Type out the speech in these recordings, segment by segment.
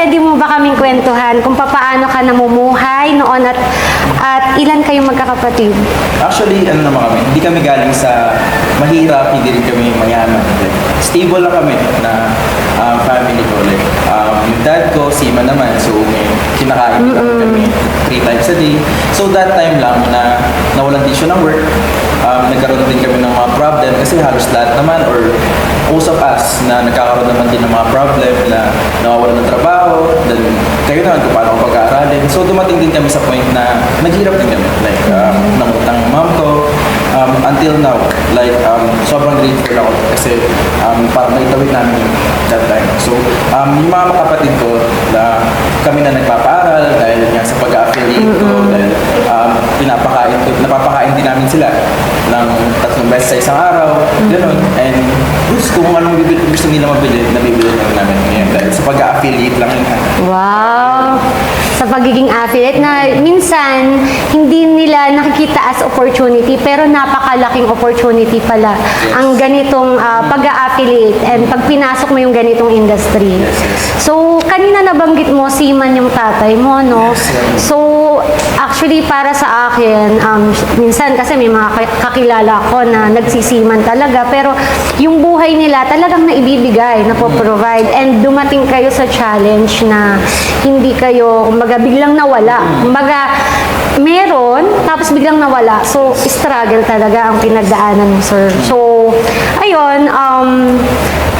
pwede mo ba kaming kwentuhan kung paano ka namumuhay noon at ilan kayong magkakapatid? Actually, ano naman kami, hindi kami galing sa mahirap, hindi rin kami mayaman. Like, stable lang kami na family ko. Like, yung dad ko, seaman naman, so may kinakain din kami 3 times a day. So that time lang na nawalan din siya ng work, nagkaroon din kami ng mga problem kasi halos lahat naman or most of us na nagkakaroon naman din ng mga problem na nawawalan ng trabaho, then kayo naman kung paano ko pag-aaralin. So dumating din kami sa point na naghirap din kami. Like, ng mom ko, until now, like, sobrang grateful ako kasi parang naitawid namin that time. So, yung mga kapatid ko na kami na nagpapaaral dahil nga sa pag-affiliate ko, dahil napapakain din namin sila ng 3 beses sa isang araw, gano'n. And kung anong gusto nila mabili, nabibili namin ngayon dahil sa pag-affiliate lang yun. Wow! Sa pagiging affiliate na minsan hindi nila nakikita as opportunity pero napakalaking opportunity pala ang ganitong pag-affiliate and pag pinasok mo yung ganitong industry. So, kanina nabanggit mo, seaman yung tatay mo, no? So, actually para sa akin, minsan kasi may mga kakilala ko na nagsisiman talaga pero yung buhay nila talagang naibibigay, napoprovide and dumating kayo sa challenge na hindi kayo, kumbaga biglang nawala. Kumbaga meron, tapos biglang nawala. So, struggle talaga ang pinagdaanan mo, sir. So, ayun,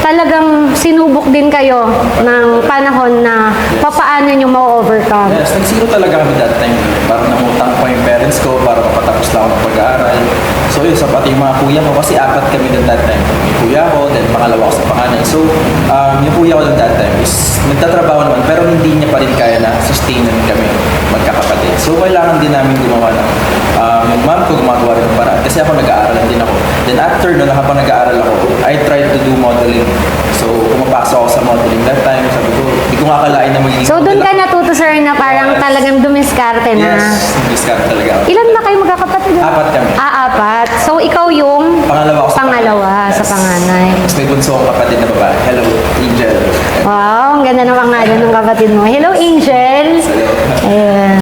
talagang sinubok din kayo ng panahon na paano nyo ma-overcome. Yes, nagsiro talaga kami that time. Parang namutang pa yung parents ko para mapatapos lang ako ng pag-aaral. So yun, sa pati yung mga kuya ko, kasi 4 kami that time. Yung kuya ko, then pangalawa ko sa panganay. So, yung kuya ko that time is nagtatrabaho naman, pero hindi niya pa rin kaya na sustainan kami magkakapatid. So, kailangan din namin gumawa ng yung mom ko gumagawa rin ng paraan. Kasi ako nag-aaral din ako. Then after no, habang nag-aaral ako, I tried to do modeling. So, pumapasok ako sa modeling that time. Sabi ko, hindi ko nga akalain na magiging So, doon model ka ako. natuto, sir, na parang talagang dumiskarte na. Yes, discard talaga ako. Ilan ba kayo magkakapatid? 4 kami. 4. So, ikaw yung Pangalawa ko sa pangalawa panganay. sa Yes. panganay. Tapos may bunso akong kapatid na babae. Hello, Angel. Wow, ang ganda ng pangalan ng kapatid mo. Hello, Angel. Hello. Ayan.